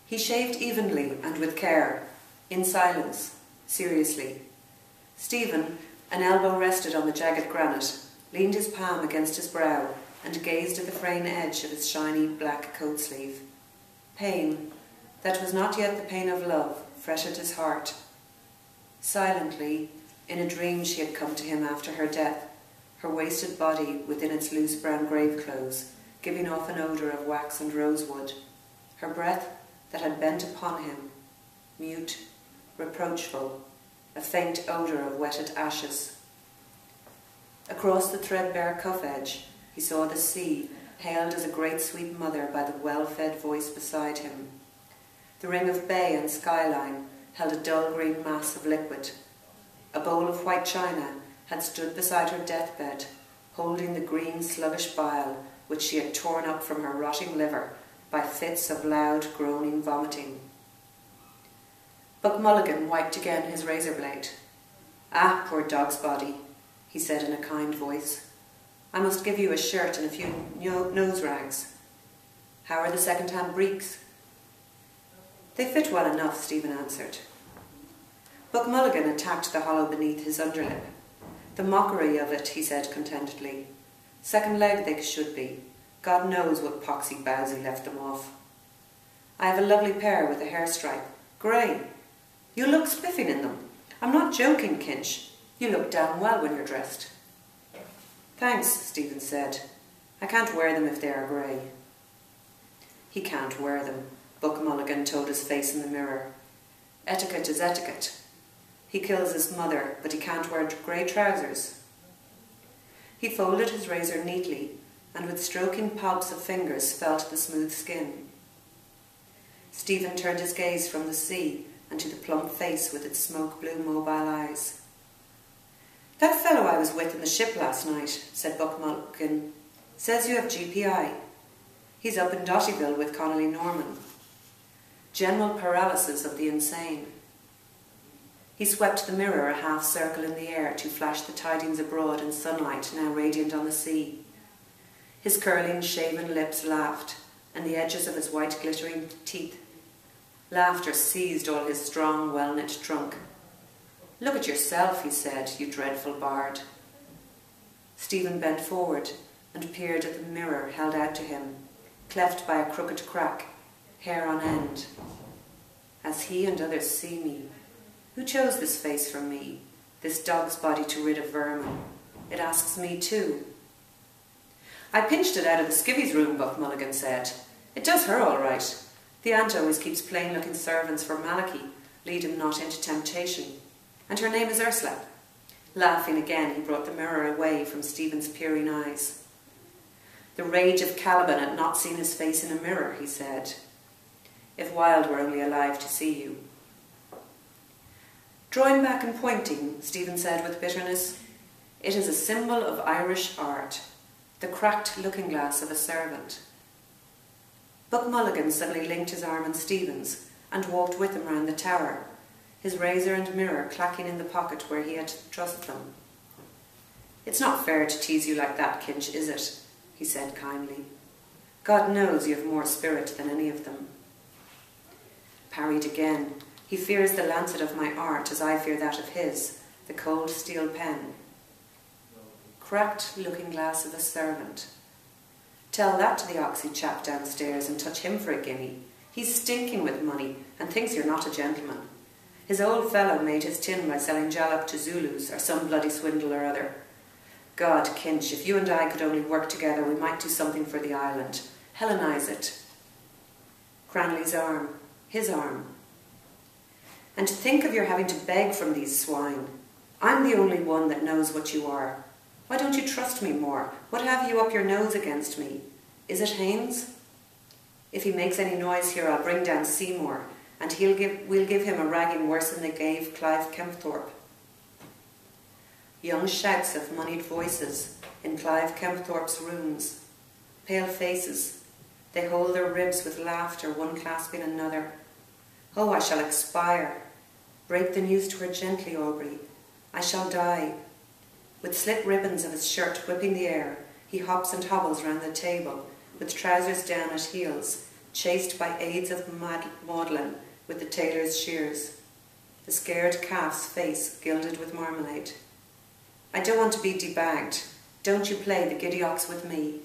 He shaved evenly and with care, in silence, seriously. Stephen, an elbow rested on the jagged granite, leaned his palm against his brow and gazed at the fraying edge of his shiny black coat sleeve. Pain, that was not yet the pain of love, fretted his heart. Silently, in a dream she had come to him after her death, her wasted body within its loose brown grave clothes, giving off an odour of wax and rosewood, her breath that had bent upon him, mute, reproachful, a faint odour of wetted ashes. Across the threadbare cuff edge, he saw the sea, hailed as a great sweet mother by the well-fed voice beside him. The ring of bay and skyline held a dull green mass of liquid. A bowl of white china had stood beside her deathbed, holding the green sluggish bile which she had torn up from her rotting liver by fits of loud groaning vomiting. Buck Mulligan wiped again his razor blade. "Ah, poor dog's body," he said in a kind voice. "I must give you a shirt and a few nose rags. How are the second-hand breeks?" "They fit well enough," Stephen answered. Buck Mulligan attacked the hollow beneath his underlip. "The mockery of it," he said contentedly. "Second leg they should be. God knows what poxy bowsy left them off. I have a lovely pair with a hair stripe. Grey. You look spiffing in them. I'm not joking, Kinch. You look damn well when you're dressed." "Thanks," Stephen said. "I can't wear them if they are grey." He can't wear them, Buck Mulligan told his face in the mirror. Etiquette is etiquette. He kills his mother, but he can't wear grey trousers. He folded his razor neatly, and with stroking palps of fingers felt the smooth skin. Stephen turned his gaze from the sea and to the plump face with its smoke-blue mobile eyes. "That fellow I was with in the ship last night," said Buck Mulligan, "says you have GPI. He's up in Dottyville with Connolly Norman. General paralysis of the insane." He swept the mirror a half circle in the air to flash the tidings abroad in sunlight now radiant on the sea. His curling, shaven lips laughed, and the edges of his white glittering teeth. Laughter seized all his strong, well-knit trunk. "Look at yourself," he said, "you dreadful bard." Stephen bent forward and peered at the mirror held out to him, cleft by a crooked crack, hair on end. "As he and others see me. Who chose this face from me, this dog's body to rid of vermin? It asks me too." "I pinched it out of the skivvy's room," Buck Mulligan said. "It does her all right. The aunt always keeps plain-looking servants for Malachy, lead him not into temptation. And her name is Ursula." Laughing again, he brought the mirror away from Stephen's peering eyes. "The rage of Caliban at not seeing his face in a mirror," he said. "If Wilde were only alive to see you." Drawing back and pointing, Stephen said with bitterness, "It is a symbol of Irish art, the cracked looking-glass of a servant." Buck Mulligan suddenly linked his arm in Stephen's and walked with him round the tower, his razor and mirror clacking in the pocket where he had thrust them. "It's not fair to tease you like that, Kinch, is it?" he said kindly. "God knows you have more spirit than any of them." Parried again. "He fears the lancet of my art as I fear that of his, the cold steel pen." Cracked looking-glass of a servant. Tell that to the Oxy chap downstairs and touch him for a guinea. He's stinking with money and thinks you're not a gentleman. His old fellow made his tin by selling jalap to Zulus or some bloody swindle or other. God, Kinch, if you and I could only work together, we might do something for the island. Hellenize it. Cranley's arm. His arm. "And to think of your having to beg from these swine. I'm the only one that knows what you are. Why don't you trust me more? What have you up your nose against me? Is it Haines? If he makes any noise here, I'll bring down Seymour, and we'll give him a ragging worse than they gave Clive Kempthorpe." Young shouts of moneyed voices in Clive Kempthorpe's rooms. Pale faces. They hold their ribs with laughter, one clasping another. "Oh, I shall expire. Break the news to her gently, Aubrey. I shall die." With slit ribbons of his shirt whipping the air, he hops and hobbles round the table, with trousers down at heels, chased by aids of Maudlin with the tailor's shears, the scared calf's face gilded with marmalade. I don't want to be debagged. Don't you play the giddy ox with me.